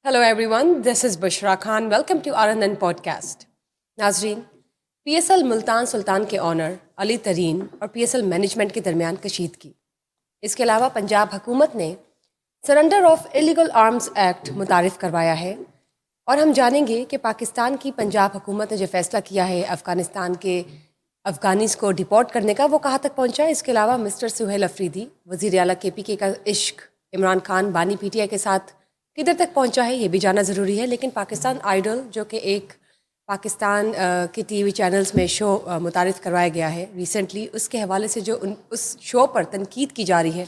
Hello everyone, this is Bushra Khan. Welcome to RNN podcast. नाजरीन, PSL Multan Sultan के honour Ali तरीन और पीएसएल मैनेजमेंट के दरमियान कशीदगी। इसके अलावा पंजाब हुकूमत ने surrender of illegal arms act मुतारिफ करवाया है और हम जानेंगे कि पाकिस्तान की पंजाब हुकूमत ने जो फैसला किया है अफ़गानिस्तान के अफ़गानीस को डिपोर्ट करने का, वो कहाँ तक पहुँचा है। इसके अलावा मिस्टर सुहेल अफरीदी, वज़ीर आला KPK का इश्क इमरान खान बानी PTI के साथ किधर तक पहुंचा है, ये भी जानना ज़रूरी है। लेकिन पाकिस्तान आइडल जो कि एक पाकिस्तान के TV चैनल्स में शो मुतारिफ करवाया गया है रिसेंटली, उसके हवाले से जो उस शो पर तनकीद की जा रही है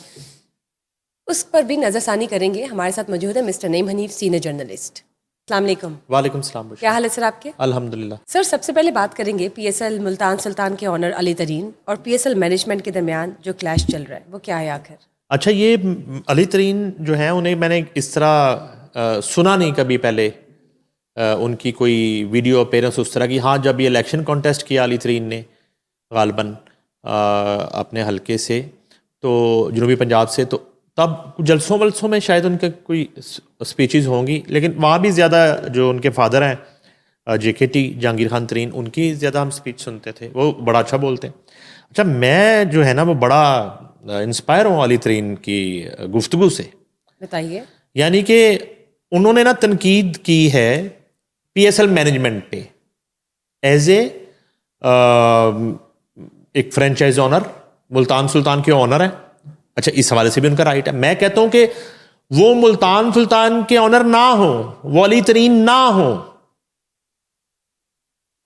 उस पर भी नज़रसानी करेंगे। हमारे साथ मौजूद है mister Naeem Hanif, senior journalist. अस्सलाम वालेकुम। वालेकुम सलाम। क्या हाल है सर आपके? अल्हम्दुलिल्लाह। सर, सबसे पहले बात करेंगे PSL मुल्तान सुल्तान के ऑनर अली तरीन और PSL मैनेजमेंट के दरमियान जो क्लैश चल रहा है वो क्या है आखिर? अच्छा, ये अली तरीन जो है उन्हें मैंने इस तरह सुना नहीं कभी पहले उनकी कोई वीडियो अपीयरेंस उस तरह की। हाँ, जब ये इलेक्शन कॉन्टेस्ट किया अली तरीन ने गालबन अपने हलके से, तो जनूबी पंजाब से, तो तब जलसों वलसों में शायद उनके कोई स्पीचेस होंगी, लेकिन वहाँ भी ज़्यादा जो उनके फादर हैं JKT जहांगीर खान तरीन, उनकी ज़्यादा हम स्पीच सुनते थे। वो बड़ा अच्छा बोलते हैं। अच्छा, मैं जो है ना वो बड़ा इंस्पायर हूँ अली तरीन की गुफ्तगू से। बताइए। यानी कि उन्होंने ना तनकीद की है PSL मैनेजमेंट पे एज ए एक फ्रेंचाइज ऑनर, मुल्तान सुल्तान के ऑनर है। अच्छा, इस हवाले से भी उनका राइट है। मैं कहता हूं कि वो मुल्तान सुल्तान के ऑनर ना हो, वो अली तरीन ना हो,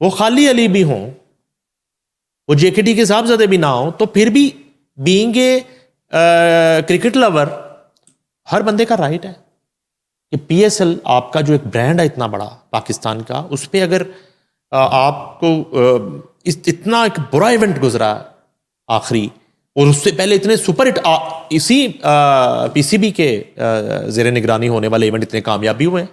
वो खाली अली भी हो, वो JKT के साहबजादे भी ना हो, तो फिर भी बीइंग ए क्रिकेट लवर हर बंदे का राइट है कि PSL आपका जो एक ब्रांड है इतना बड़ा पाकिस्तान का, उस पर अगर आपको इतना एक बुरा इवेंट गुजरा आखिरी, और उससे पहले इतने सुपर हिट इसी PCB के ज़ेरे निगरानी होने वाले इवेंट इतने कामयाब भी हुए हैं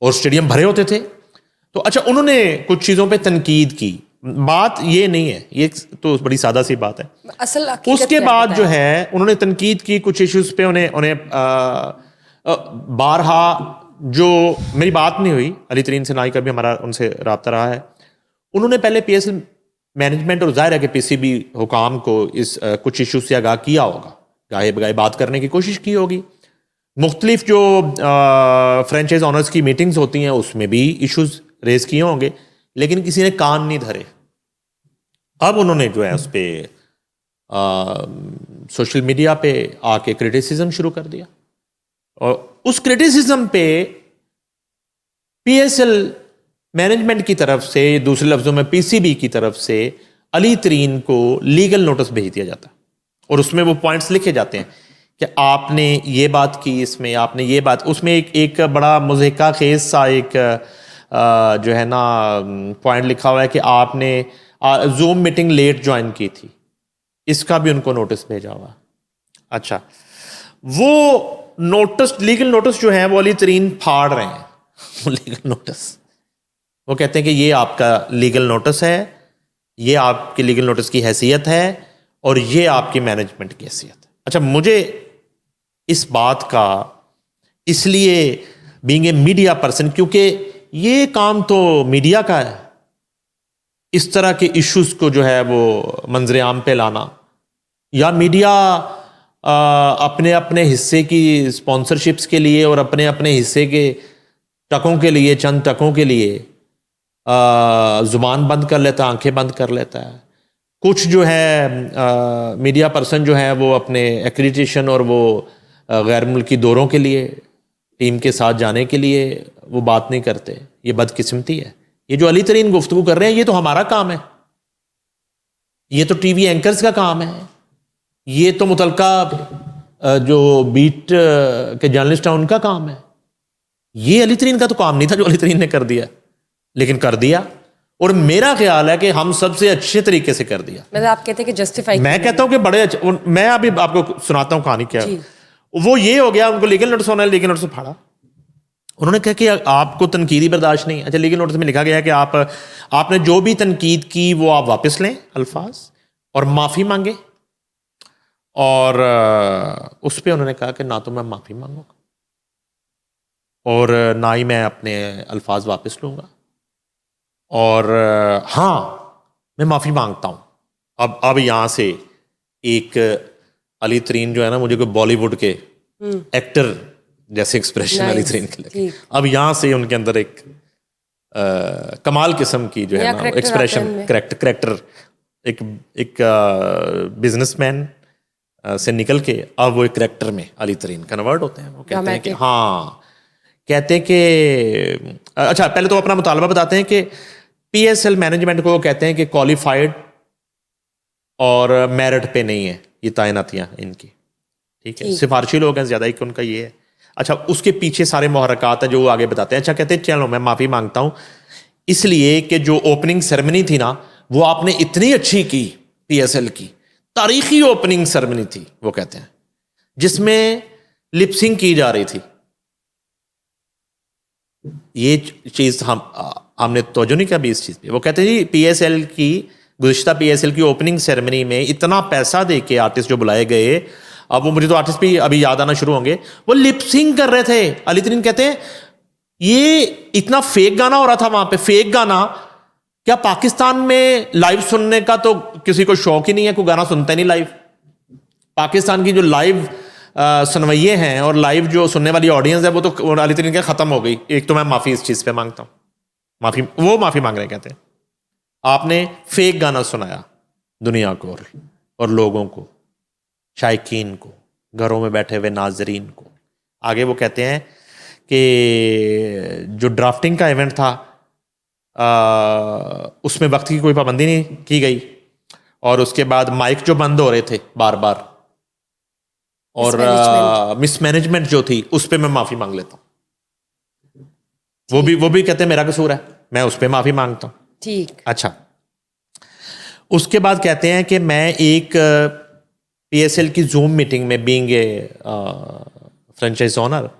और स्टेडियम भरे होते थे। तो अच्छा, उन्होंने कुछ चीज़ों पे तनकीद की। बात ये नहीं है, ये तो बड़ी सादा सी बात है। असल उसके बाद जो है उन्होंने तनकीद की कुछ इश्यूज पे, उन्हें बारहा, जो मेरी बात नहीं हुई अली तरीन से, ना ही कभी हमारा उनसे रब्ता रहा है। उन्होंने पहले PSL मैनेजमेंट और जाहिर है कि PCB हुकाम को इस कुछ इश्यूज से आगाह किया होगा, गाहे बगाहे बात करने की कोशिश की होगी। मुख्तलिफ जो फ्रेंचाइज ऑनर्स की मीटिंग्स होती हैं उसमें भी इश्यूज रेज किए होंगे, लेकिन किसी ने कान नहीं धरे। अब उन्होंने जो है उस पर सोशल मीडिया पे आके क्रिटिसिज्म शुरू कर दिया, और उस क्रिटिसिज्म पे PSL मैनेजमेंट की तरफ से, दूसरे लफ्जों में PCB की तरफ से, अली तरीन को लीगल नोटिस भेज दिया जाता है, और उसमें वो पॉइंट्स लिखे जाते हैं कि आपने ये बात की, इसमें आपने ये बात, उसमें एक बड़ा मुज़हिका खेज सा एक जो है ना पॉइंट लिखा हुआ है कि आपने जूम मीटिंग लेट ज्वाइन की थी, इसका भी उनको नोटिस भेजा हुआ। अच्छा, वो नोटिस, लीगल नोटिस जो है वो अली तरीन फाड़ रहे हैं लीगल नोटिस। वो कहते हैं कि ये आपका लीगल नोटिस है, ये आपकी लीगल नोटिस की हैसियत है, और ये आपकी मैनेजमेंट की हैसियत है। अच्छा, मुझे इस बात का इसलिए बीइंग ए मीडिया पर्सन, क्योंकि ये काम तो मीडिया का है, इस तरह के इश्यूज को जो है वो मंजर आम पे लाना, या मीडिया अपने अपने हिस्से की स्पॉन्सरशिप्स के लिए और अपने अपने हिस्से के टकों के लिए, चंद टकों के लिए जुबान बंद कर लेता है, आंखें बंद कर लेता है। कुछ जो है मीडिया पर्सन जो है वो अपने एक्रेडिटेशन और वो गैर मुल्की दौरों के लिए, टीम के साथ जाने के लिए वो बात नहीं करते। ये बदकिस्मती है। ये जो अली तरीन गुफ्तगू कर रहे हैं, ये तो हमारा काम है, ये तो TV एंकर्स का काम है, ये तो मुतलका जो बीट के जर्नलिस्ट हैं उनका काम है। ये अली तरीन का तो काम नहीं था जो अली तरीन ने कर दिया, लेकिन कर दिया, और मेरा ख्याल है कि हम सबसे अच्छे तरीके से कर दिया। मतलब आप कहते हैं कि जस्टिफाई, मैं कहता हूं कि बड़े अच्छे। मैं अभी आपको सुनाता हूं कहानी क्या। वो ये हो गया, उनको लीगल नोटिस होना है, लीगल नोटिस फाड़ा। उन्होंने कहा कि आपको तनकीदी बर्दाश्त नहीं। अच्छा, लीगल नोटिस में लिखा गया है कि आपने जो भी तनकीद की वो आप वापस लें अल्फाज, और माफ़ी मांगे। और उस पर उन्होंने कहा कि ना तो मैं माफ़ी मांगूंगा और ना ही मैं अपने अल्फाज वापस लूँगा। और हाँ, मैं माफ़ी मांगता हूँ। अब यहाँ से एक अली तरीन जो है ना, मुझे कोई बॉलीवुड के एक्टर जैसे एक्सप्रेशन अली तरीन के लगे। ठीक। अब यहाँ से उनके अंदर एक कमाल किस्म की जो है नया ना character एक्सप्रेशन, आता है उनमें। करेक्टर एक बिजनेसमैन से निकल के अब वो एक करेक्टर में अली तरीन कन्वर्ट होते हैं। वो कहते हैं कि Dramatic। हाँ, कहते हैं कि अच्छा, पहले तो अपना मुतालबा बताते हैं कि पीएसएल मैनेजमेंट को वो कहते हैं कि क्वालिफाइड और मेरिट पे नहीं है ये तैनातियां इनकी, ठीक है, ठीक। सिफारशी लोग हैं ज़्यादा, एक उनका ये है। अच्छा, उसके पीछे सारे मुहर्रकात हैं जो वो आगे बताते हैं। अच्छा, कहते हैं चलो मैं माफ़ी मांगता हूँ इसलिए कि जो ओपनिंग सेरेमनी थी ना, वो आपने इतनी अच्छी की, पीएसएल की तारीखी ओपनिंग सेरेमनी थी वो कहते हैं, जिसमें लिपसिंग की जा रही थी। ये चीज़ हमने तवज्जो नहीं किया भी इस चीज़ पे। वो कहते हैं जी पीएसएल की, गुज़िश्ता पीएसएल की ओपनिंग सेरेमनी में इतना पैसा दे के आर्टिस्ट जो बुलाए गए, अब वो मुझे तो आर्टिस्ट भी अभी याद आना शुरू होंगे, वो लिपसिंग कर रहे थे। अली तरीन कहते हैं ये इतना फेक गाना हो रहा था वहां पे, फेक गाना। क्या पाकिस्तान में लाइव सुनने का तो किसी को शौक ही नहीं है, कोई गाना सुनता ही नहीं लाइव। पाकिस्तान की जो लाइव सुनवैये हैं और लाइव जो सुनने वाली ऑडियंस है वो तो अली तरीन के खत्म हो गई। एक तो मैं माफी इस चीज पे मांगता हूं, वो माफी मांग रहे हैं, कहते हैं आपने फेक गाना सुनाया दुनिया को और लोगों को, शायकीन को, घरों में बैठे हुए नाजरीन को। आगे वो कहते हैं कि जो ड्राफ्टिंग का इवेंट था उसमें वक्त की कोई पाबंदी नहीं की गई, और उसके बाद माइक जो बंद हो रहे थे बार बार, और मिसमैनेजमेंट जो थी उस पर मैं माफी मांग लेता हूं। वो भी कहते हैं मेरा कसूर है, मैं उस पर माफी मांगता हूं। ठीक। अच्छा, उसके बाद कहते हैं कि मैं एक पीएसएल की जूम मीटिंग में बीइंग ए फ्रेंचाइज ओनर,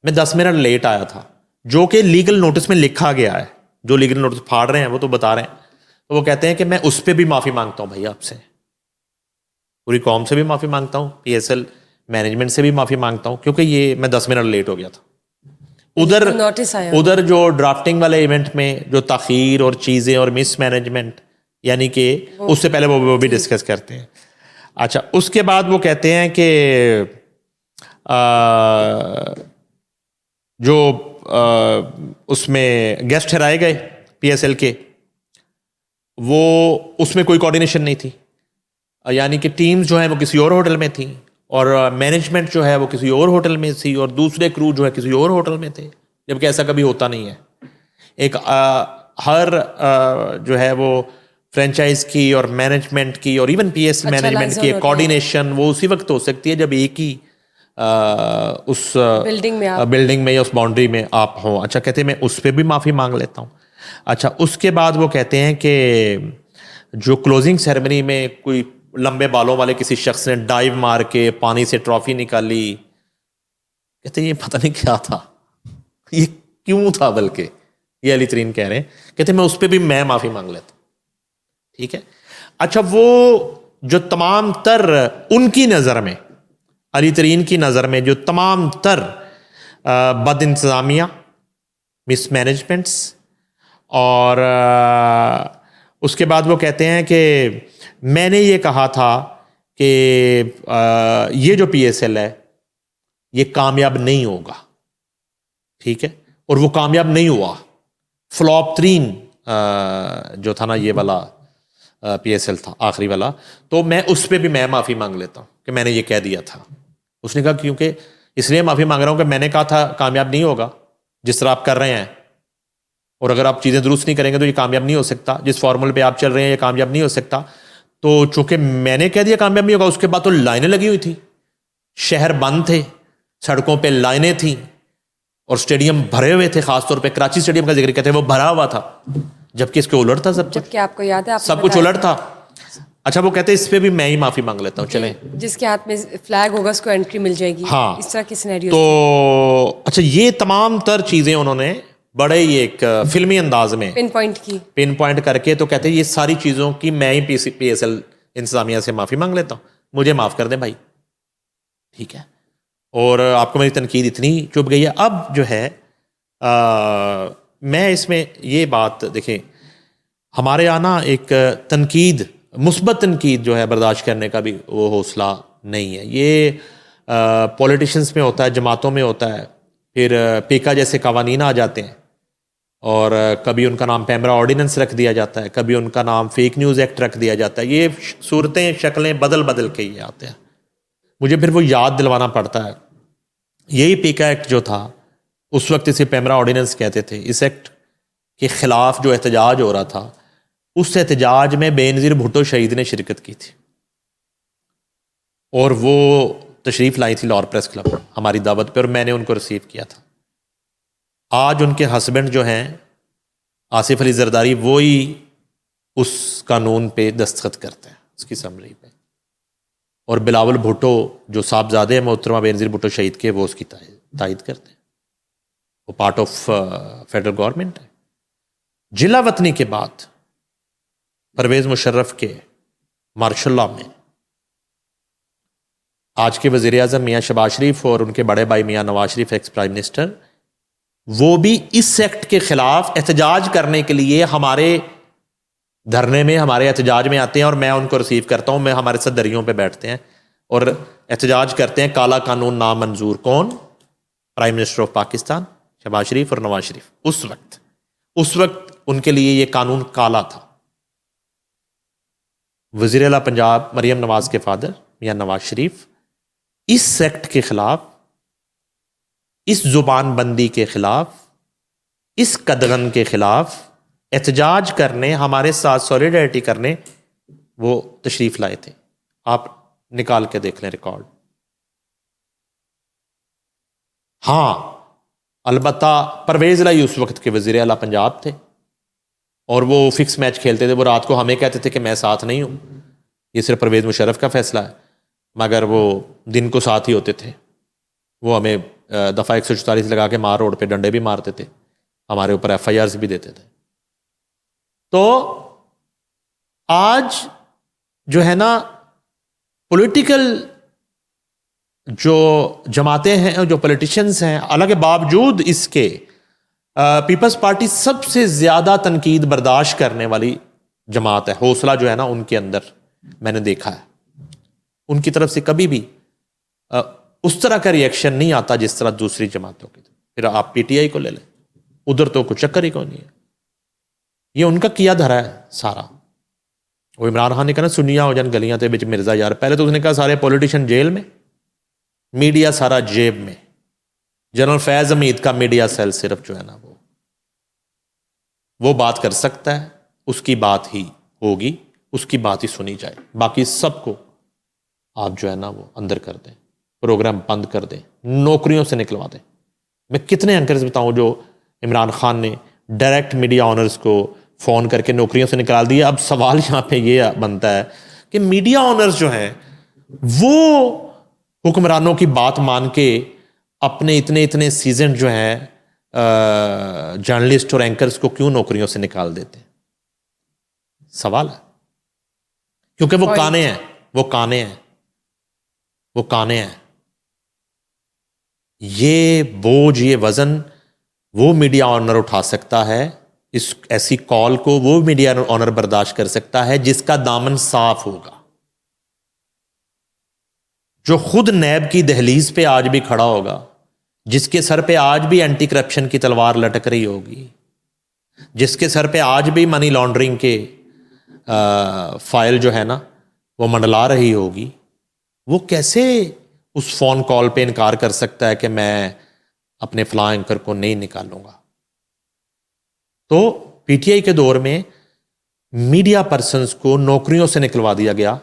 मैं 10 मिनट लेट आया था, जो कि लीगल नोटिस में लिखा गया है। जो लीगल नोटिस फाड़ रहे हैं वो तो बता रहे हैं। तो वो कहते हैं कि मैं उस पर भी माफी मांगता हूं भैया आपसे, पूरी कौम से भी माफी मांगता हूं, पीएसएल मैनेजमेंट से भी माफी मांगता हूं, क्योंकि ये मैं 10 मिनट लेट हो गया था। नोटिस आया। उधर जो ड्राफ्टिंग वाले इवेंट में जो ताखीर और चीज़ें और मिसमैनेजमेंट, यानी कि उससे पहले वो भी डिस्कस करते हैं। अच्छा, उसके बाद वो कहते हैं कि जो उसमें गेस्ट ठहराए गए पीएसएल के, वो उसमें कोई कोऑर्डिनेशन नहीं थी, यानी कि टीम्स जो है वो किसी और होटल में थी, और मैनेजमेंट जो है वो किसी और होटल में थी, और दूसरे क्रू जो है किसी और होटल में थे, जबकि ऐसा कभी होता नहीं है। एक हर जो है वो फ्रेंचाइज की और मैनेजमेंट की और इवन पीएसएल मैनेजमेंट की कोऑर्डिनेशन वो उसी वक्त हो सकती है जब एक ही उस बिल्डिंग में या उस बाउंड्री में आप हो। अच्छा, कहते हैं मैं उस पर भी माफ़ी मांग लेता हूँ। अच्छा, उसके बाद वो कहते हैं कि जो क्लोजिंग सेरेमनी में कोई लंबे बालों वाले किसी शख्स ने डाइव मार के पानी से ट्रॉफी निकाली, कहते ये पता नहीं क्या था, ये क्यों था, बल्कि ये अली तरीन कह रहे हैं, कहते मैं उस पर भी मैं माफ़ी मांग लेता हूँ। ठीक है। अच्छा, वो जो तमाम तर उनकी नज़र में, अली तरीन की नज़र में जो तमाम तर बद इंतज़ामिया, मिसमैनेजमेंट्स, और उसके बाद वो कहते हैं कि मैंने ये कहा था कि ये जो पीएसएल है ये कामयाब नहीं होगा, ठीक है, और वो कामयाब नहीं हुआ। फ्लॉप 3 जो था ना ये वाला पीएसएल था आखिरी वाला, तो मैं उस पर भी मैं माफ़ी मांग लेता हूँ कि मैंने ये कह दिया था। उसने कहा क्योंकि इसलिए माफ़ी मांग रहा हूँ कि मैंने कहा था कामयाब नहीं होगा जिस तरह आप कर रहे हैं, और अगर आप चीज़ें दुरुस्त नहीं करेंगे तो ये कामयाब नहीं हो सकता, जिस फॉर्मूले पे आप चल रहे हैं ये कामयाब नहीं हो सकता। तो चूंकि मैंने कह दिया कामयाब नहीं होगा, उसके बाद तो लाइनें लगी हुई थी, शहर बंद थे, सड़कों पे लाइनें थी, और स्टेडियम भरे हुए थे। खासतौर पे कराची स्टेडियम का जिक्र कहते हैं वो भरा हुआ था, जबकि इसके उलट था सब कुछ। जबकि आपको याद है सब कुछ उलट था। अच्छा, वो कहते हैं इस पे भी मैं ही माफी मांग लेता हूँ, चलें, जिसके हाथ में फ्लैग होगा उसको एंट्री मिल जाएगी। हाँ, इस तरह की सिनेरियो। तो अच्छा, ये तमाम तर चीजें उन्होंने बड़े ही एक फिल्मी अंदाज में पिन पॉइंट करके, तो कहते हैं ये सारी चीजों की मैं ही पीएसएल इंतजामिया से माफी मांग लेता हूँ, मुझे माफ कर दें भाई, ठीक है। और आपको मेरी तनकीद इतनी चुभ गई है। अब जो है मैं इसमें ये बात देखें, हमारे यहाँ ना एक तनकीद, मुस्बत तनकीद जो है बर्दाश्त करने का भी वो हौसला नहीं है। ये पॉलिटिशियंस में होता है, जमातों में होता है, फिर पीका जैसे कवानीन आ जाते हैं और कभी उनका नाम पैमरा ऑर्डिनेंस रख दिया जाता है, कभी उनका नाम फेक न्यूज़ एक्ट रख दिया जाता है। ये सूरतें शक्लें बदल बदल के ये आते हैं। मुझे फिर वो याद दिलवाना पड़ता है, यही पीका एक्ट जो था उस वक्त इसे पैमरा ऑर्डिनेंस कहते थे। इस एक्ट के ख़िलाफ़ जो एहतजाज हो रहा था, उस एहतजाज में बेनज़ीर भुट्टो शहीद ने शिरकत की थी और वो तशरीफ़ लाई थी लाहौर प्रेस क्लब हमारी दावत पे और मैंने उनको रिसीव किया था। आज उनके हस्बैंड जो हैं आसिफ अली जरदारी, वो ही उस कानून पे दस्तखत करते हैं, उसकी समरी पे, और बिलावल भुट्टो जो साहबजादे हैं मोहतरमा बेनज़ीर भुट्टो शहीद के, वो उसकी तायद करते हैं। वो पार्ट ऑफ फेडरल गवर्नमेंट है। जिला वतनी के बाद परवेज़ मुशर्रफ के मार्शल लॉ में आज के वज़ीर आज़म मियाँ शहबाज शरीफ और उनके बड़े भाई मियाँ Nawaz Sharif ex prime minister, वो भी इस एक्ट के खिलाफ एहतजाज करने के लिए हमारे धरने में, हमारे एहतजाज में आते हैं और मैं उनको रिसीव करता हूँ। मैं हमारे साथ दरियों पे बैठते हैं और एहतजाज करते हैं, काला कानून नामंजूर। कौन? Prime minister of Pakistan Shahbaz Sharif और नवाज शरीफ। उस वक्त उनके लिए ये कानून काला था। वज़ीर आला पंजाब मरियम नवाज के फादर मियाँ नवाज शरीफ इस एक्ट के खिलाफ, इस जुबान बंदी के खिलाफ, इस कदगन के खिलाफ एहतजाज करने, हमारे साथ सॉलिडरिटी करने वो तशरीफ लाए थे। आप निकाल के देख लें रिकॉर्ड। हाँ, अलबत्ता परवेज़ लाई उस वक्त के वज़ीर आला पंजाब थे और वो फिक्स मैच खेलते थे। वो रात को हमें कहते थे कि मैं साथ नहीं हूं, ये सिर्फ परवेज़ मुशर्रफ का फैसला है, मगर वो दिन को साथ ही होते थे। वो हमें दफ़ा 144 लगा के मार रोड पे डंडे भी मारते थे, हमारे ऊपर FIRs भी देते थे। तो आज जो है ना, पॉलिटिकल जो जमातें हैं, जो पॉलिटिशियंस हैं, हालांकि बावजूद इसके पीपल्स पार्टी सबसे ज़्यादा तनकीद बर्दाश्त करने वाली जमात है। हौसला जो है ना उनके अंदर मैंने देखा है, उनकी तरफ से कभी भी उस तरह का रिएक्शन नहीं आता जिस तरह दूसरी जमातों की। फिर आप PTI को ले लें, उधर तो कुछ चक्कर ही को नहीं है। ये उनका किया धरा है सारा। वो इमरान खान ने कहा ना, सुनिया हो जान गलियां ते बिच मिर्जा यार। पहले तो उसने कहा सारे पॉलिटिशियन जेल में, मीडिया सारा जेब में। जनरल फैज हमीद का मीडिया सेल सिर्फ जो है ना वो बात कर सकता है, उसकी बात ही होगी, उसकी बात ही सुनी जाए। बाकी सबको आप जो है ना वो अंदर कर दें, प्रोग्राम बंद कर दें, नौकरियों से निकलवा दें। मैं कितने एंकर्स बताऊं जो इमरान खान ने डायरेक्ट मीडिया ऑनर्स को फ़ोन करके नौकरियों से निकाल दिया। अब सवाल यहाँ पे ये बनता है कि मीडिया ऑनर्स जो हैं वो हुक्मरानों की बात मान के अपने इतने इतने सीजन जो हैं जर्नलिस्ट और एंकर्स को क्यों नौकरियों से निकाल देते हैं? सवाल है। क्योंकि वो काने हैं, वो काने हैं, वो काने हैं। ये बोझ, ये वजन वो मीडिया ऑनर उठा सकता है। इस ऐसी कॉल को वो मीडिया ऑनर बर्दाश्त कर सकता है जिसका दामन साफ होगा, जो खुद नैब की दहलीज पे आज भी खड़ा होगा, जिसके सर पे आज भी एंटी करप्शन की तलवार लटक रही होगी, जिसके सर पे आज भी मनी लॉन्ड्रिंग के फाइल जो है ना वो मंडला रही होगी। वो कैसे उस फोन कॉल पे इनकार कर सकता है कि मैं अपने फलां एंकर को नहीं निकालूंगा? तो PTI के दौर में मीडिया पर्सन्स को नौकरियों से निकलवा दिया गया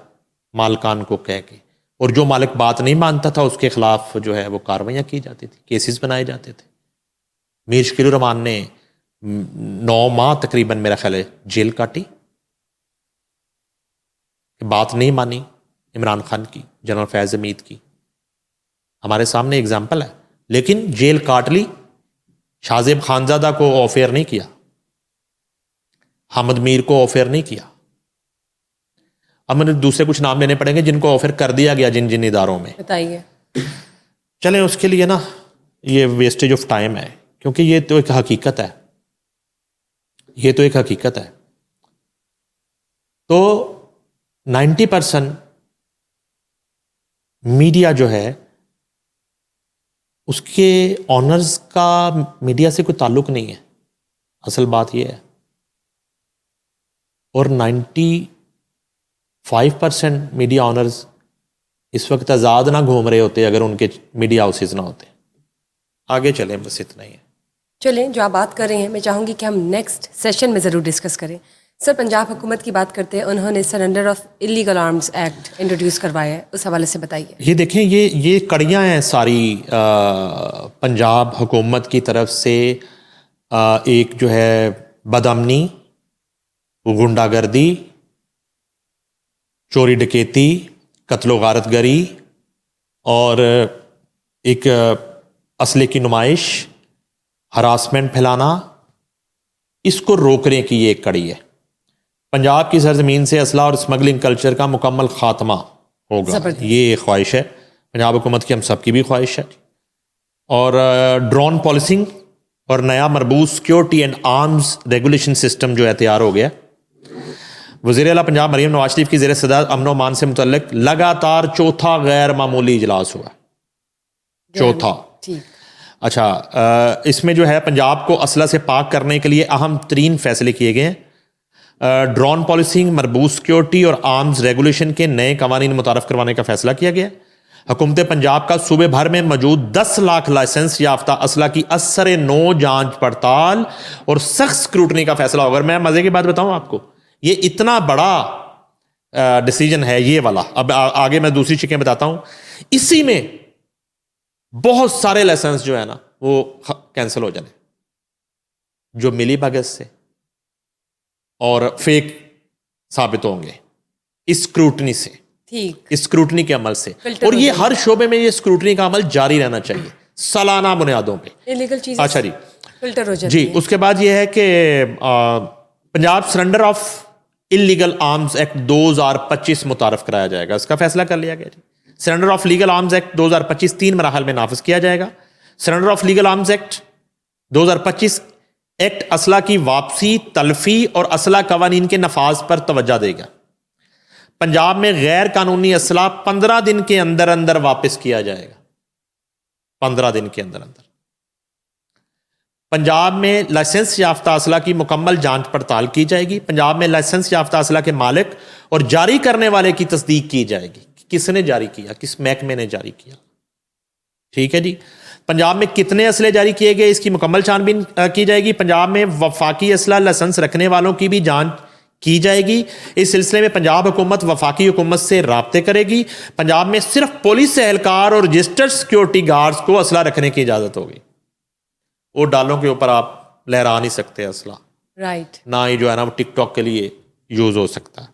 मालकान को कह के, और जो मालिक बात नहीं मानता था उसके खिलाफ जो है वो कार्रवाइयां की जाती थी, केसेस बनाए जाते थे। मीर शकील रहमान ने 9 माह तकरीबन मेरा ख्याल है जेल काटी, बात नहीं मानी इमरान खान की, जनरल फैज हमीद की। हमारे सामने एग्जाम्पल है, लेकिन जेल काट ली। शाहजेब खानजादा को ऑफेयर नहीं किया, हमद मीर को ऑफेयर नहीं किया। अब मैंने दूसरे कुछ नाम लेने पड़ेंगे जिनको ऑफर कर दिया गया जिन जिन इदारों में। बताइए। चलें उसके लिए ना ये वेस्टेज ऑफ टाइम है, क्योंकि ये तो एक हकीकत है, ये तो एक हकीकत है। तो 90% मीडिया जो है उसके ऑनर्स का मीडिया से कोई ताल्लुक नहीं है, असल बात यह है। और 95% मीडिया ऑनर्स इस वक्त आज़ाद ना घूम रहे होते अगर उनके मीडिया हाउसेज ना होते। आगे चलें, बस इतना ही है। चलें, जो आप बात कर रहे हैं मैं चाहूँगी कि हम नेक्स्ट सेशन में ज़रूर डिस्कस करें। सर, पंजाब हुकूमत की बात करते हैं, उन्होंने surrender of illegal arms act introduce करवाया है, उस हवाले से बताइए। ये देखें, ये कड़ियाँ हैं सारी पंजाब हुकूमत की तरफ से। एक जो है बदअमनी, गुंडागर्दी, चोरी डकैती, कत्लो गारतगरी और एक असले की नुमाइश, हरासमेंट फैलाना, इसको रोकने की ये एक कड़ी है। पंजाब की सरजमीन से असला और स्मगलिंग कल्चर का मुकम्मल खात्मा होगा, ये ख्वाहिश है पंजाब हुकूमत की, हम सबकी भी ख्वाहिश है। और ड्रोन पॉलिसिंग और नया मरबूत security and arms regulation system जो है तैयार हो गया। वज़ीर आला पंजाब मरीम नवाज शरीफ की ज़ेर सदारत अमन व अमान से मुतल्लिक लगातार चौथा गैर मामूली इजलास हुआ, चौथा। अच्छा, इसमें जो है पंजाब को असला से पाक करने के लिए अहम तरीन फैसले किए गए हैं। ड्रोन पॉलिसिंग, मरबूत सिक्योरिटी और आर्म्स रेगुलेशन के नए कवानीन मुतारफ करवाने का फैसला किया गया। हुकूमत पंजाब का सूबे भर में मौजूद 10 लाख लाइसेंस याफ्ता असला की असर नो जांच पड़ताल और सख्त स्क्रूटनी का फैसला होगा। मैं मजे की बात बताऊं आपको, ये इतना बड़ा डिसीजन है ये वाला। अब आगे मैं दूसरी चीजें बताता हूं। इसी में बहुत सारे लाइसेंस जो है ना वो कैंसिल हो जाने, जो मिली भगत से और फेक साबित होंगे इस स्क्रूटनी से, ठीक, इस स्क्रूटनी के अमल से। और ये हर शोबे में ये स्क्रूटनी का अमल जारी रहना चाहिए सालाना बुनियादों पे। इलीगल चीजें अच्छा जी, फिल्टर हो जाती जी। उसके बाद ये है कि Punjab surrender of illegal arms act 2025 मुतारफ कराया जाएगा, इसका फैसला कर लिया गया जी। Surrender of legal arms act 2025 3 मराहल में नाफिज किया जाएगा। Surrender of legal arms act 2025 act असला की वापसी, तलफी और असला कवानीन के नफाज पर तवज्जो देगा। पंजाब में गैर कानूनी असला 15 दिन के अंदर अंदर वापस किया जाएगा, 15 दिन के अंदर अंदर। पंजाब में लाइसेंस याफ्ता असला की मुकम्मल जांच पड़ताल की जाएगी। पंजाब में लाइसेंस याफ्ता असला के मालिक और जारी करने वाले की तस्दीक की जाएगी, किसने जारी किया, किस महकमे ने जारी किया। ठीक है जी। पंजाब में कितने असले जारी किए गए, इसकी मुकम्मल छानबीन की जाएगी। पंजाब में वफाकी असला लाइसेंस रखने वालों की भी जांच की जाएगी। इस सिलसिले में पंजाब हुकूमत वफाकी हुकूमत से राब्ते करेगी। पंजाब में सिर्फ पुलिस एहलकार और रजिस्टर्ड सिक्योरिटी गार्ड्स को असला रखने की इजाजत होगी। वो डालों के ऊपर आप लहरा नहीं सकते असला, राइट, ना ही जो है ना वो टिकटॉक के लिए यूज हो सकता है।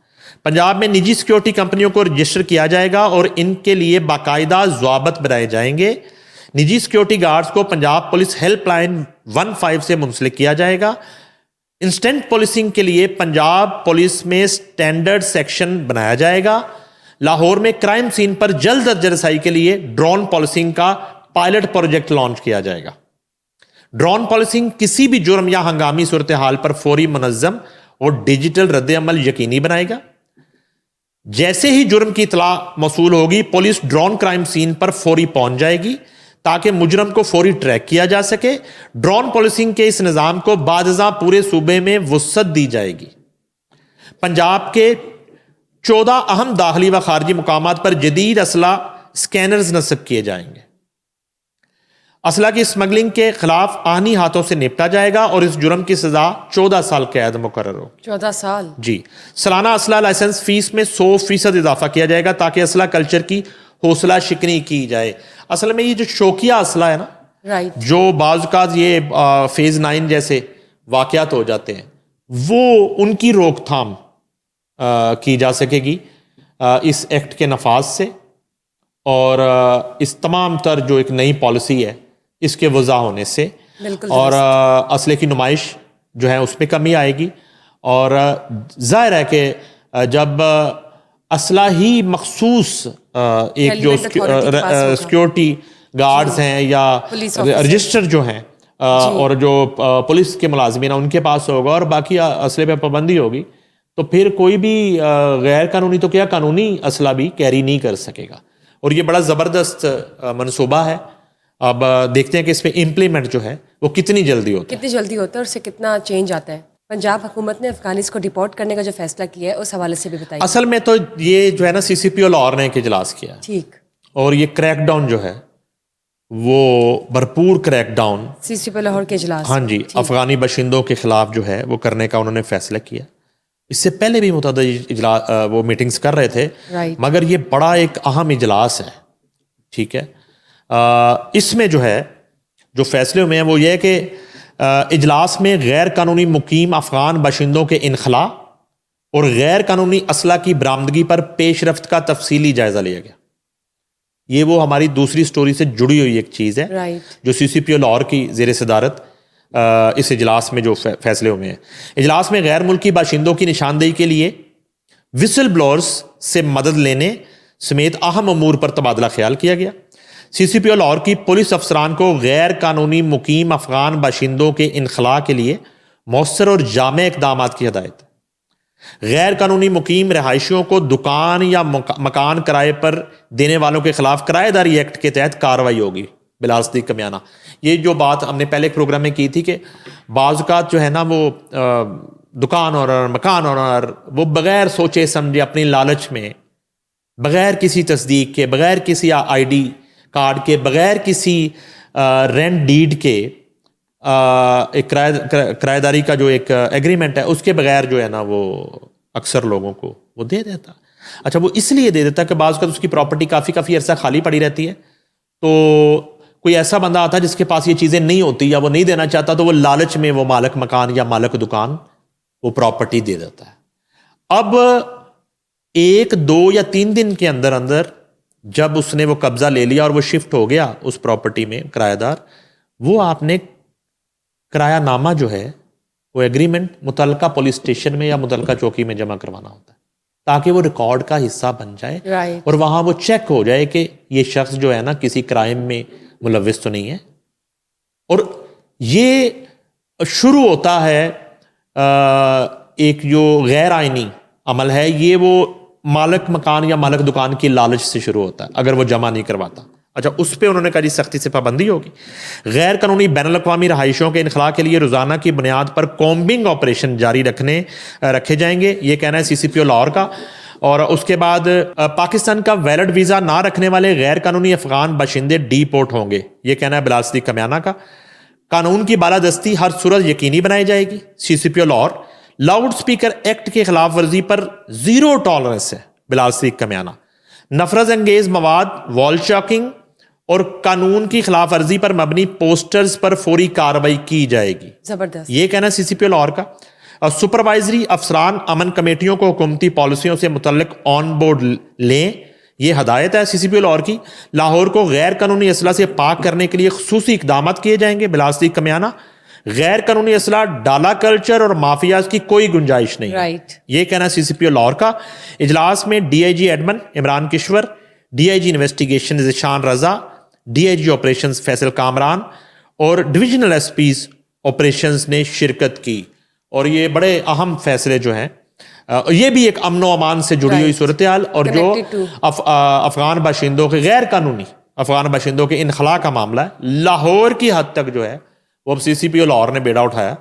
पंजाब में निजी सिक्योरिटी कंपनियों को रजिस्टर किया जाएगा और इनके लिए बाकायदा ज़वाबत बनाए जाएंगे। निजी सिक्योरिटी गार्ड्स को पंजाब पुलिस हेल्पलाइन 15 से मुंसलिक किया जाएगा। इंस्टेंट पुलिसिंग के लिए पंजाब पुलिस में स्टैंडर्ड सेक्शन बनाया जाएगा। लाहौर में क्राइम सीन पर जल्द दर्ज रसाई के लिए ड्रोन पॉलिसिंग का पायलट प्रोजेक्ट लॉन्च किया जाएगा। ड्रोन पॉलिसिंग किसी भी जुर्म या हंगामी सूरत हाल पर फौरी, मुनज़्ज़म और डिजिटल रद्द-ए-अमल यकीनी बनाएगा। जैसे ही जुर्म की इतला मौसूल होगी, पुलिस ड्रोन क्राइम सीन पर फौरी पहुंच जाएगी ताकि मुजरम को फौरी ट्रैक किया जा सके। ड्रोन पॉलिसिंग के इस निज़ाम को बादज़ा पूरे सूबे में वुसअत दी जाएगी। पंजाब के 14 अहम दाखिली व खारजी मुकामात पर जदीद असला स्कैनर्स नस्ब किए जाएंगे। असला की स्मगलिंग के खिलाफ आनी हाथों से निपटा जाएगा और इस जुर्म की सजा 14 साल कैद मुकर्रर होगी। 14 साल जी। सालाना असला लाइसेंस फीस में 100% इजाफा किया जाएगा ताकि असला कल्चर की हौसला शिकनी की जाए। असल में ये जो शौकिया असला है ना, राइट, जो बाज़ का ये फेज 9 जैसे वाकयात हो जाते हैं, वो उनकी रोकथाम की जा सकेगी इस एक्ट के नफाज से। और इस तमाम तर जो एक नई पॉलिसी है इसके वज़ा होने से, और असले की नुमाइश जो है उसमें कमी आएगी। और जाहिर है कि जब असला ही मखसूस एक जो सिक्योरिटी गार्ड्स हैं या पुलिस ऑफिसर। रजिस्टर जो हैं और जो पुलिस के मुलाजिमीन हैं उनके पास होगा और बाकी असले पे पाबंदी होगी, तो फिर कोई भी गैर कानूनी तो क्या कानूनी असला भी कैरी नहीं कर सकेगा। और ये बड़ा ज़बरदस्त मनसूबा है। अब देखते हैं कि इस पर इम्प्लीमेंट जो है वो कितनी जल्दी होता है। कितनी जल्दी होता है और उससे कितना चेंज आता है। पंजाब हुकूमत ने अफगानिस्तान को डिपोर्ट करने का जो फैसला किया है उस हवाले से भी बताइए। असल में तो ये जो है ना CCPO लाहौर ने एक इजलास किया ठीक। और ये क्रैकडाउन जो है वो भरपूर क्रैकडाउन CCP लाहौर के इजलास। हाँ जी अफगानी बाशिंदों के खिलाफ जो है वो करने का उन्होंने फैसला किया। इससे पहले भी मुतअद्दिद इजलास वो मीटिंग्स कर रहे थे, मगर ये बड़ा एक अहम इजलास है। ठीक है, इसमें जो है जो फैसले हुए हैं वो ये है कि इजलास में गैर कानूनी मुकीम अफगान बाशिंदों के इनखला और गैर कानूनी असला की बरामदगी पर पेशरफ्त का तफसीली जायजा लिया गया। ये वो हमारी दूसरी स्टोरी से जुड़ी हुई एक चीज़ है जो CCPO लाहौर की ज़ेर सदारत इस इजलास में जो फैसले हुए हैं। इजलास में गैर मुल्की बाशिंदों की निशानदेही के लिए विसल ब्लोअर्स से मदद लेने समेत अहम अमूर पर तबादला ख्याल किया गया। CCPO लाहौर की पुलिस अफसरान को गैर कानूनी मुकीम अफगान बाशिंदों के इनखला के लिए मौसर और जामे इकदाम की हदायत। गैर कानूनी मुकीम रहायशियों को दुकान या मकान किराए पर देने वालों के खिलाफ किराएदारी एक्ट के तहत कार्रवाई होगी बिलासदीक कमियाना। ये जो बात हमने पहले एक प्रोग्राम में की थी कि बाज़ जो है ना वो दुकान और मकान और वो बगैर सोचे समझे अपनी लालच में बगैर किसी तस्दीक के, बगैर किसी ID कार्ड के, बगैर किसी रेंट डीड के एक किराएदारी का जो एक एग्रीमेंट है उसके बगैर जो है ना वो अक्सर लोगों को वो दे देता। अच्छा, वो इसलिए दे देता कि बाज़ का उसकी प्रॉपर्टी काफ़ी अरसा खाली पड़ी रहती है, तो कोई ऐसा बंदा आता है जिसके पास ये चीज़ें नहीं होती या वो नहीं देना चाहता, तो वो लालच में वो मालिक मकान या मालिक दुकान वो प्रॉपर्टी दे देता है। अब 1, 2 या 3 दिन के अंदर अंदर जब उसने वो कब्जा ले लिया और वो शिफ्ट हो गया उस प्रॉपर्टी में किराएदार, वो आपने किरायानामा जो है वो एग्रीमेंट मुतलका पुलिस स्टेशन में या मुतलका चौकी में जमा करवाना होता है ताकि वो रिकॉर्ड का हिस्सा बन जाए और वहां वो चेक हो जाए कि ये शख्स जो है ना किसी क्राइम में मुलव्विस तो नहीं है। और ये शुरू होता है एक जो गैर आइनी अमल है, ये वो मालिक मकान या मालिक दुकान की लालच से शुरू होता है अगर वो जमा नहीं करवाता। अच्छा, उस पर उन्होंने कहा जी सख्ती से पाबंदी होगी। गैर कानूनी बैनुल-अक़वामी रहायशों के इनखला के लिए रोज़ाना की बुनियाद पर कॉम्बिंग ऑपरेशन जारी रखे जाएंगे, ये कहना है CCPO लाहौर का। और उसके बाद पाकिस्तान का वैलिड वीज़ा ना रखने वाले गैर कानूनी अफगान बाशिंदे डीपोर्ट होंगे, ये कहना है बिलासदीक कमियाना का। कानून की बालादस्ती हर सूरत यकीनी बनाई जाएगी। CCPO Lahore loud speaker act की खिलाफ वर्जी पर 0 टॉलरेंस है बिलासदीक कमियाना। नफरत अंगेज मवाद, वॉल चॉकिंग और कानून की खिलाफ वर्जी पर मबनी पोस्टर्स पर फौरी कार्रवाई की जाएगी। जबरदस्त, ये कहना है CCPO लाहौर का। सुपरवाइजरी अफसरान अमन कमेटियों को हुकूमती पॉलिसियों से मुतल्लिक ऑन बोर्ड लें, ये हदायत है CCPO लाहौर की। लाहौर को गैर कानूनी असला से पाक करने के लिए खुसूसी इकदाम किए जाएंगे बिलासदीक कमियाना। गैर कानूनी असला, डाला कल्चर और माफियाज की कोई गुंजाइश नहीं। ये कहना है CCPO लाहौर का। इजलास में DIG admin Imran Kishwar, DIG investigation Zeeshan Raza, DIG operations Faisal Kamran और डिविजनल SPs ऑपरेशंस ने शिरकत की। और ये बड़े अहम फैसले जो हैं, ये भी एक अमन व अमान से जुड़ी हुई सूरत हाल और जो अफगान बाशिंदों के गैर कानूनी अफगान बाशिंदों के इनखला का मामला है, लाहौर की हद तक जो है वो अब CCPO लाहौर ने बेड़ा उठाया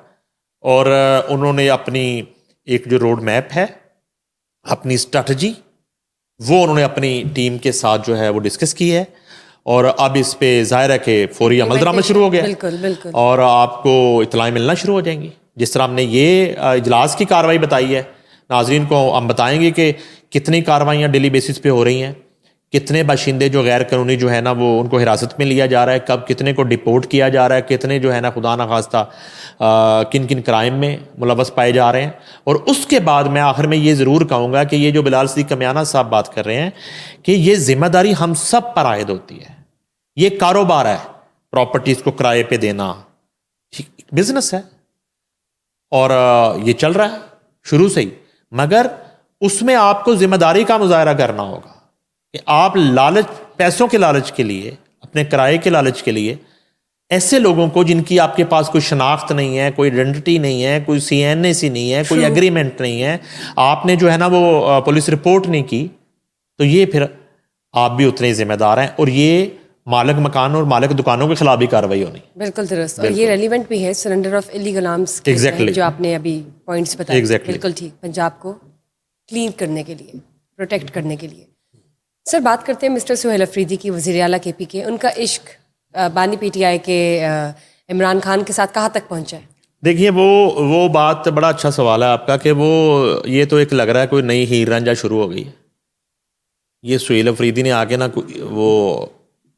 और उन्होंने अपनी एक जो रोड मैप है, अपनी स्ट्रैटेजी, वो उन्होंने अपनी टीम के साथ जो है वो डिस्कस की है। और अब इस पे जाहिर है कि फौरी अमल दरामद शुरू हो गया। बिल्कुल। और आपको इतलाएं मिलना शुरू हो जाएंगी। जिस तरह हमने ये इजलास की कार्रवाई बताई है, नाजरीन को हम बताएंगे कि कितनी कार्रवाइयाँ डेली बेसिस पे हो रही हैं, कितने बाशिंदे जो गैर कानूनी जो है ना वो उनको हिरासत में लिया जा रहा है, कब कितने को डिपोर्ट किया जा रहा है, कितने जो है ना खुदा न खास्ता किन किन क्राइम में मुलव्वस पाए जा रहे हैं। और उसके बाद मैं आखिर में ये ज़रूर कहूँगा कि ये जो बिलासदीक कमियाना साहब बात कर रहे हैं कि ये जिम्मेदारी हम सब पर आयद होती है। ये कारोबार है, प्रॉपर्टीज़ को किराए पे देना बिजनेस है और ये चल रहा है शुरू से ही, मगर उसमें आपको जिम्मेदारी का मुजाहरा करना होगा कि आप लालच, पैसों के लालच के लिए अपने किराए के लालच के लिए ऐसे लोगों को जिनकी आपके पास कोई शनाख्त नहीं है, कोई आइडेंटिटी नहीं है, कोई CNAC नहीं है, कोई एग्रीमेंट नहीं है, आपने जो है ना वो पुलिस रिपोर्ट नहीं की, तो ये फिर आप भी उतने ही जिम्मेदार हैं और ये मालिक मकान और मालिक दुकानों के खिलाफ भी कार्रवाई होनी। बिल्कुल दुरुस्त। और ये रेलिवेंट भी है सरेंडर ऑफ इलीगल आर्म्स के Exactly. जो आपने अभी पॉइंट्स बताए। Exactly. बिल्कुल ठीक, पंजाब को क्लीन करने के लिए, प्रोटेक्ट करने के लिए। सर बात करते हैं मिस्टर सुहेल अफरीदी की, वज़ीर आला KP के। उनका इश्क बानी PTI के इमरान खान के साथ कहाँ तक पहुँचा है? देखिए वो बात बड़ा अच्छा सवाल है आपका कि वो ये तो एक लग रहा है कोई नई हीर रांझा शुरू हो गई है। ये सुहेल अफरीदी ने आके ना वो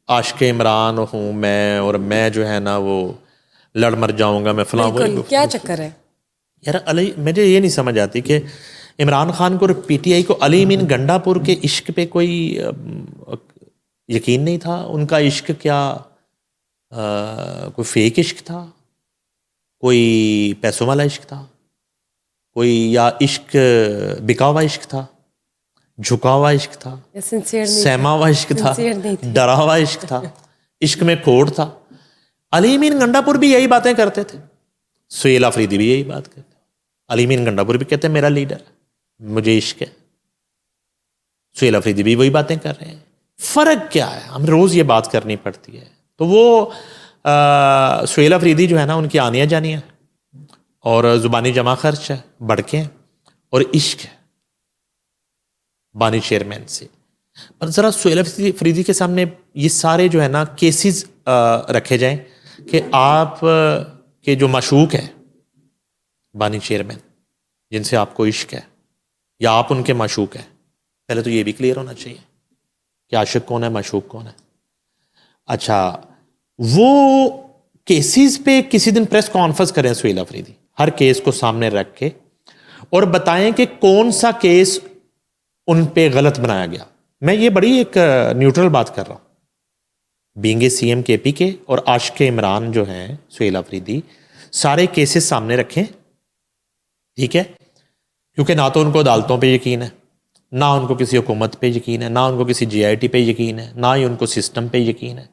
आशिक इमरान हूँ मैं और मैं जो है ना वो लड़ मर जाऊंगा मैं फलां बिल्कुल, क्या चक्कर है? यार अली, मुझे ये नहीं समझ आती कि इमरान खान को और PTI को अली मीन गंडापुर के इश्क पे कोई यकीन नहीं था। उनका इश्क क्या कोई फेक इश्क था, कोई पैसों वाला इश्क था, कोई या इश्क बिका हुआ इश्क था, झुका हुआ इश्क था, सिंसियर नहीं सहमा हुआ इश्क था, सिंसियर नहीं थे। डरा हुआ इश्क था, इश्क में खोट था। अली मीन गंडापुर भी यही बातें करते थे, सुहेल अफरीदी भी यही बात करते। अली मीन गंडापुर भी कहते हैं मेरा लीडर है, मुझे इश्क है। सुहेल अफरीदी भी वही बातें कर रहे हैं। फर्क क्या है? हमें रोज ये बात करनी पड़ती है। तो वो सुहेल अफरीदी जो है ना उनकी आनिया जानिया और जुबानी जमा खर्च है, बढ़के हैं और इश्क है बानी चेयरमैन से। पर ज़रा सुहेल अफरीदी के सामने ये सारे जो है ना केसेस रखे जाएं कि आप के जो माशूक है बानी चेयरमैन जिनसे आपको इश्क है या आप उनके माशूक है, पहले तो ये भी क्लियर होना चाहिए कि आशिक कौन है, माशूक कौन है। अच्छा, वो केसेस पे किसी दिन प्रेस कॉन्फ्रेंस करें सुहेल अफरीदी, हर केस को सामने रख के और बताएं कि कौन सा केस उन पे गलत बनाया गया। मैं ये बड़ी एक न्यूट्रल बात कर रहा हूं। बीइंग CM KP के और आशिक इमरान जो हैं सुहेल अफरीदी, सारे केसेस सामने रखें, ठीक है? क्योंकि ना तो उनको अदालतों पे यकीन है, ना उनको किसी हुकूमत पे यकीन है, ना उनको किसी GIT पे यकीन है, ना ही उनको सिस्टम पे यकीन है।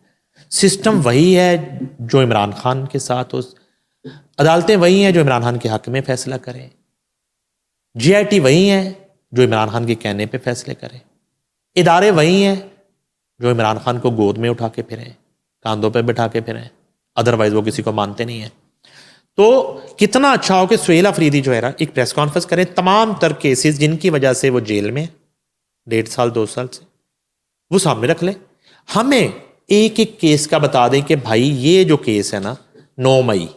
सिस्टम वही है जो इमरान खान के साथ हो, अदालतें वही हैं जो इमरान खान के हक में फैसला करें, GIT वही है जो इमरान खान के कहने पे फैसले करें, इदारे वही हैं जो इमरान खान को गोद में उठा के फिरें, कांधों पे बिठा के फिरें, अदरवाइज वो किसी को मानते नहीं हैं। तो कितना अच्छा हो कि सुहेल अफरीदी जो है ना एक प्रेस कॉन्फ्रेंस करें, तमाम तर केसेस जिनकी वजह से वो जेल में 1.5 साल 2 साल से, वो सामने रख लें। हमें एक एक केस का बता दें कि भाई ये जो केस है ना 9 मई,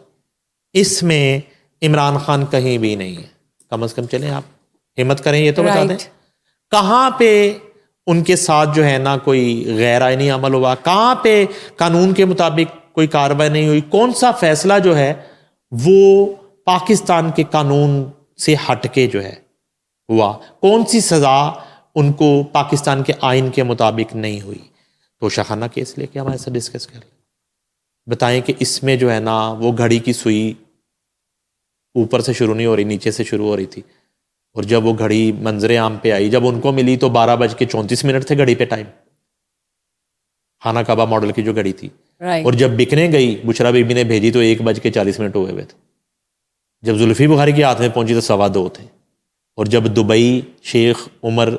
इसमें इमरान खान कहीं भी नहीं है। कम से कम चलें, आप हिम्मत करें, ये तो बता दें कहाँ पे उनके साथ जो है ना कोई गैर आईनी अमल हुआ, कहाँ पे कानून के मुताबिक कोई कार्रवाई नहीं हुई, कौन सा फैसला जो है वो पाकिस्तान के कानून से हटके जो है हुआ, कौन सी सजा उनको पाकिस्तान के आइन के मुताबिक नहीं हुई। तो शाखाना केस लेके हमारे साथ डिस्कस कर लें, बताएं कि इसमें जो है ना वो घड़ी की सुई ऊपर से शुरू नहीं हो रही, नीचे से शुरू हो रही थी, और जब वो घड़ी मंजरे आम पे आई, जब उनको मिली तो 12:34 थे घड़ी पे टाइम, खाना काबा मॉडल की जो घड़ी थी। और जब बिकने गई, बुशरा बीबी ने भेजी तो 1:40 हुए थे। जब जुल्फी बुखारी के हाथ में पहुंची तो 2:15 थे। और जब दुबई शेख उमर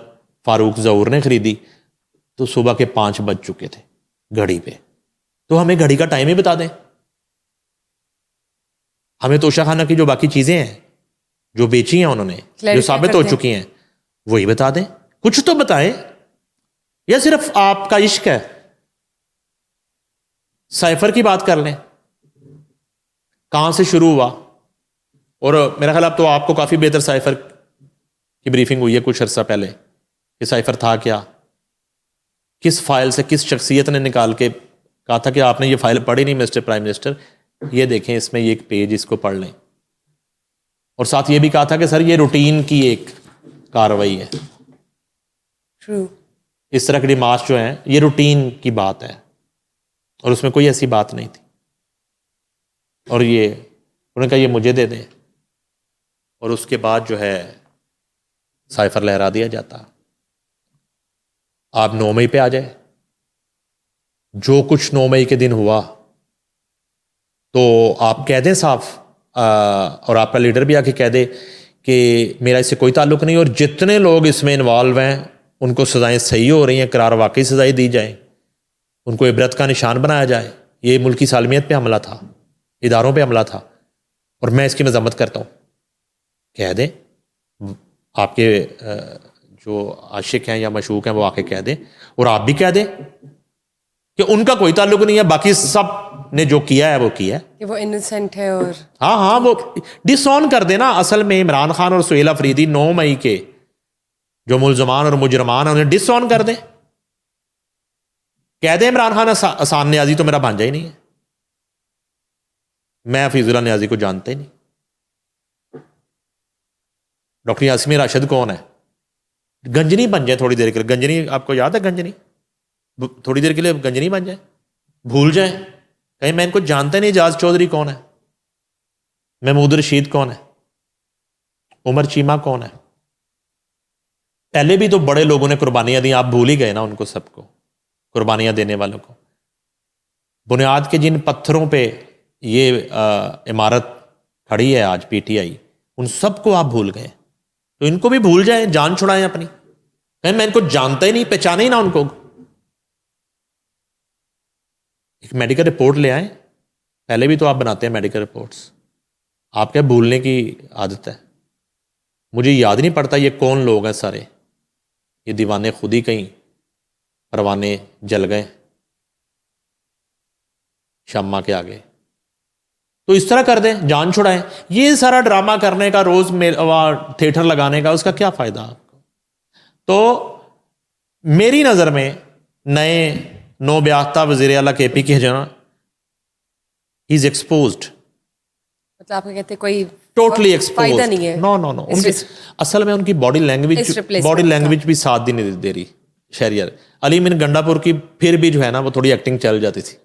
फारूक जहूर ने खरीदी तो सुबह के 5 बज चुके थे घड़ी पे। तो हमें घड़ी का टाइम ही बता दें, हमें तोशा खाना की जो बाकी चीजें हैं जो बेची हैं उन्होंने, जो साबित हो चुकी हैं, वही बता दें, कुछ तो बताएं। या सिर्फ आपका इश्क है, साइफर की बात कर लें, कहां से शुरू हुआ। और मेरा ख्याल अब तो आपको काफी बेहतर साइफर की ब्रीफिंग हुई है कुछ अर्सा पहले कि साइफर था क्या, किस फाइल से किस शख्सियत ने निकाल के कहा था कि आपने ये फाइल पढ़ी नहीं मिस्टर प्राइम मिनिस्टर, ये देखें इसमें ये एक पेज, इसको पढ़ लें। और साथ ये भी कहा था कि सर ये रूटीन की एक कार्रवाई है। True. इस तरह की डिमांड्स जो हैं ये रूटीन की बात है और उसमें कोई ऐसी बात नहीं थी। और ये उन्होंने कहा ये मुझे दे दें, और उसके बाद जो है साइफर लहरा दिया जाता। आप 9 मई पे आ जाए, जो कुछ 9 मई के दिन हुआ, तो आप कह दें साफ, और आपका लीडर भी आके कह दे कि मेरा इससे कोई ताल्लुक नहीं, और जितने लोग इसमें इन्वॉल्व हैं उनको सज़ाएं सही हो रही हैं, करार वाकई सज़ाएं दी जाए, उनको इबरत का निशान बनाया जाए। ये मुल्क की सालमियत पे हमला था, इदारों पे हमला था, और मैं इसकी मजम्मत करता हूँ। कह दें, आपके जो आशिक हैं या मशूक हैं वो आके कह दें, और आप भी कह दें कि उनका कोई ताल्लुक नहीं है, बाकी सब ने जो किया है वो किया है, कि वो इनोसेंट है। और हाँ, वो डिसऑन कर देना। असल में इमरान खान और सुहेल अफरीदी 9 मई के जो मुलजमान और मुजरमान हैं उन्हें डिसऑन कर दें। कह दे इमरान खान हसान न्याजी तो मेरा भांजा ही नहीं है, मैं हफीजुल्लाह न्याजी को जानता ही नहीं। डॉक्टर यासमीन राशिद कौन है? गंजनी बन जाए थोड़ी देर के लिए। गंजनी आपको याद है? गंजनी थोड़ी देर के लिए गंजनी बन जाए, भूल जाए, कहीं मैं इनको जानता नहीं। एजाज चौधरी कौन है? महमूद रशीद कौन है? उमर चीमा कौन है? पहले भी तो बड़े लोगों ने कुर्बानियां दी, आप भूल ही गए ना उनको सबको, कुर्बानियां देने वालों को। बुनियाद के जिन पत्थरों पे ये इमारत खड़ी है आज, पीटीआई, उन सबको आप भूल गए, तो इनको भी भूल जाए, जान छुड़ाएं अपनी। कहीं मैं इनको जानता ही नहीं, पहचाने ही ना उनको। एक मेडिकल रिपोर्ट ले आए, पहले भी तो आप बनाते हैं मेडिकल रिपोर्ट्स, आप क्या भूलने की आदत है? मुझे याद नहीं पड़ता ये कौन लोग हैं सारे, ये दीवाने खुद ही कहीं परवाने जल गए शम्मा के आगे। तो इस तरह कर दें, जान छुड़ाएं। ये सारा ड्रामा करने का, रोज थिएटर लगाने का, उसका क्या फायदा आपको? तो मेरी नजर में नए नौब्याख्ता वजीर आला केपी के जो ना, इज एक्सपोज्ड, मतलब आपको कहते कोई टोटली एक्सपोज्ड। फायदा नहीं है। नो नो नो, असल में उनकी बॉडी लैंग्वेज भी साथ नहीं दे रही। शहरियार अली मीन गंडापुर की फिर भी जो है ना वो थोड़ी एक्टिंग चल जाती थी,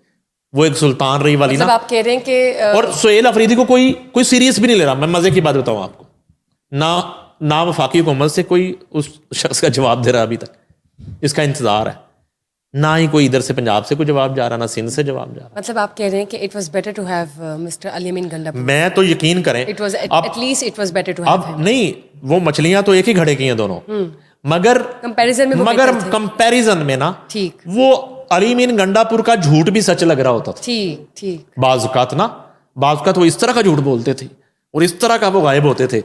वो एक सुल्तान रही वाली मतलब ना। आप कह रहे हैं कि और सुहेल अफरीदी को कोई सीरियस भी नहीं ले रहा। मैं मजे की बात बताऊं आपको, ना वफाकी हुकूमत से कोई उस शख्स का जवाब दे रहा अभी तक, इसका इंतजार है। ना ही कोई इधर से पंजाब से कोई जवाब जा रहा, ना सिंध से जवाब जा रहा। मतलब आप कह रहे हैं कि it was better to have mister Ali Amin Gandapur. मैं तो यकीन करें, it was at least it was better to have अब नहीं, वो मछलियां तो एक ही घड़े की हैं दोनों, मगर कंपैरिजन में ना, ठीक, वो अली मीन गंडापुर का झूठ भी सच लग रहा होता था। ठीक ठीक। बाज़ औक़ात वो इस तरह का झूठ बोलते थे और इस तरह का वो गायब होते थे।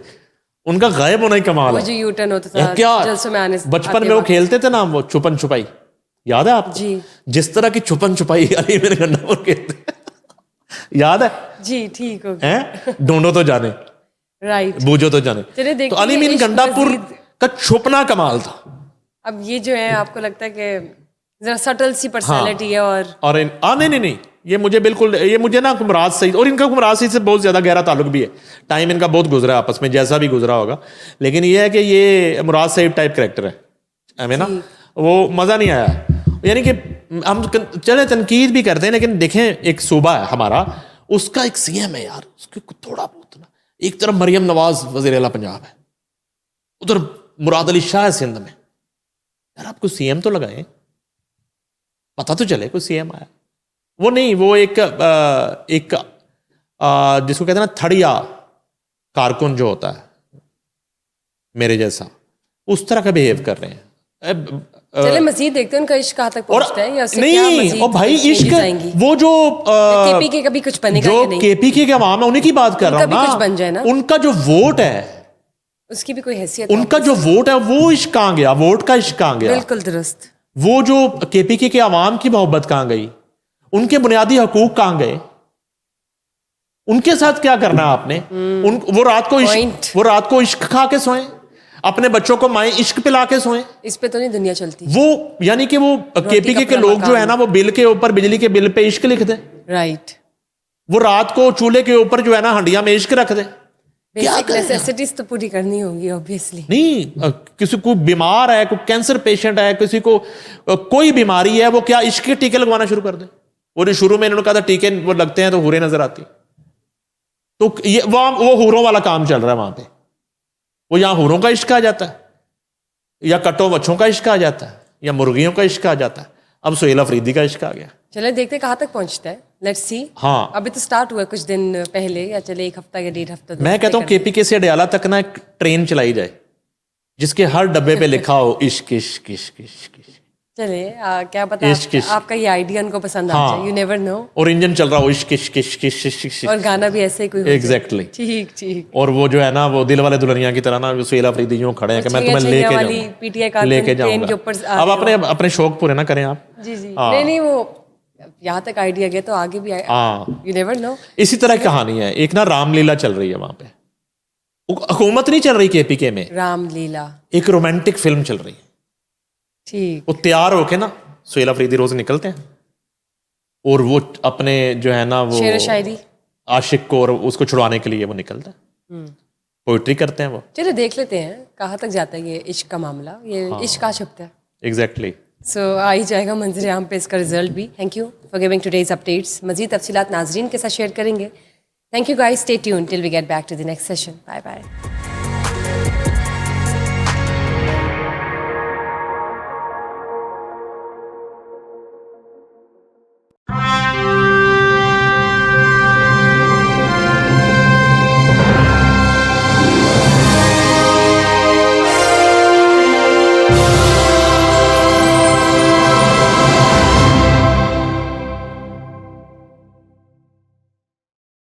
उनका गायब होना ही कमाल है। जो यू टर्न होता था क्या जलसों में आने से बचपन में वो खेलते थे ना, वो छुपन छुपाई, याद है आपको? जी। जिस तरह की छुपन छुपाई अली मीन गंडापुर खेलते याद है जी? ठीक हो हैं, ढूंढो तो जाने, राइट, बूझो तो जाने। तो अली मीन गंडापुर का छुपना कमाल था। अब ये जो है आपको लगता है कि जरा सटल सी पर्सनालिटी है और नहीं, ये मुझे बिल्कुल, ये मुझे ना कुमराज सईद, और इनका कुमराज सईद से बहुत ज्यादा गहरा ताल्लुक भी है। टाइम इनका बहुत गुजरा है आपस में, जैसा भी गुजरा होगा, लेकिन ये है कि ये मुराद सईद टाइप कैरेक्टर है हमें ना, वो मजा नहीं आया। यानी कि हम चले तनकीद भी करते हैं, लेकिन देखें एक सूबा है हमारा, उसका एक सीएम है यार, उसके थोड़ा बहुत ना, एक तरफ मरियम नवाज वज़ीर आला पंजाब है, उधर मुराद अली शाह है सिंध में। यार आपको सीएम तो लगाए, पता तो चले कोई सीएम आया। वो नहीं, वो एक जिसको कहते हैं ना थड़िया कारकुन जो होता है मेरे जैसा, उस तरह का बिहेव कर रहे हैं। चले मजीद देखते हैं उनका इश्क कहाँ तक पहुंचता है, या उससे क्या नहीं, मजीद और भाई इश्क, वो जो केपीके का भी कुछ बनेगा जो कि नहीं? केपीके के अवाम है उन्हीं की बात कर रहा हूं ना, कुछ बन जाए ना, उनका जो वोट है, उसकी भी कोई हैसियत, उनका जो वोट है वो इश्क कहां गया? वोट का इश्क कहां गया? बिल्कुल दुरुस्त। वो जो केपीके के अवाम की मोहब्बत कहां गई? उनके बुनियादी हकूक कहां गए? उनके साथ क्या करना है आपने? वो रात को इश्क खा के सोए, अपने बच्चों को माए इश्क पिला के सोए। इस पे तो नहीं दुनिया चलती। वो यानी कि वो केपीके के लोग जो है ना, वो बिल के ऊपर, बिजली के बिल पे इश्क लिख दे, राइट। वो रात को चूल्हे के ऊपर जो है ना हंडिया में इश्क रख दे। बेसिक नेसेसिटीज तो पूरी करनी होगी ऑब्वियसली। नहीं, किसी को बीमार है, कोई कैंसर पेशेंट है, किसी को कोई बीमारी है, वो क्या इश्क के टीके लगवाना शुरू कर दे? और शुरू में इन्होंने कहा था टीके वो लगते हैं तो हुरे नजर आती, तो ये वो हुरों वाला काम चल रहा है वहां पे। वो यहां हुरों का इश्क आ जाता है, या कट्टो बच्चों का इश्क आ जाता है, या मुर्गियों का इश्क आ जाता है। अब सुहेल अफरीदी का इश्क आ गया। चले देखते कहाँ तक पहुंचता है, लेट्स सी। हाँ। अभी तो स्टार्ट हुआ है कुछ दिन पहले, या चले 1 हफ्ता या 1.5 हफ्ता। मैं कहता हूँ केपीके से अडयाला तक ना एक ट्रेन चलाई जाए जिसके हर डब्बे पे लिखा हो इश्क इश्क इश्क इश्क इश्क। चले क्या पता इश्क, इश्क। आपका ये आइडिया उनको पसंद आ जाए, यू नेवर नो। और इंजन चल रहा हो इश्क इश्क इश्क इश्क इश्क इश्क। और गाना भी ऐसे ही कोई हो जाए। एग्जैक्टली। ठीक ठीक। और वो जो है ना वो दिल वाले दुल्हनिया की तरह ना सुहेल अफरीदी यूं खड़े हैं कि मैं तुम्हें छैया लेके वाली जाऊंगा, PTI कार्टून लेके ट्रेन के जाऊंगा। ऊपर अब अपने अपने शौक पूरे ना करें आप। जी जी। नहीं वो यहाँ तक आइडिया गया तो आगे भी हाँ। You never know. इसी तरह की कहानी है, एक ना रामलीला चल रही है वहां पे, हुकूमत नहीं चल रही केपीके में, रामलीला। एक रोमांटिक फिल्म चल रही है। ठीक। वो तैयार होके ना सुहेल अफरीदी रोज निकलते हैं और वो अपने जो है ना वो शेर शायरी आशिक को और उसको छुड़वाने के लिए वो निकलता है, पोइट्री करते हैं वो। चलो देख लेते हैं कहाँ तक जाता है ये इश्क का मामला, ये इश्क कहाँ छुपता है। एग्जैक्टली। सो आ ही जाएगा मंजर आम पे इसका रिजल्ट भी। Thank you for giving today's updates. मजीद तफसीलात नाजरीन के साथ शेयर करेंगे। Thank you guys, stay tuned till we get back to the next session. Bye bye.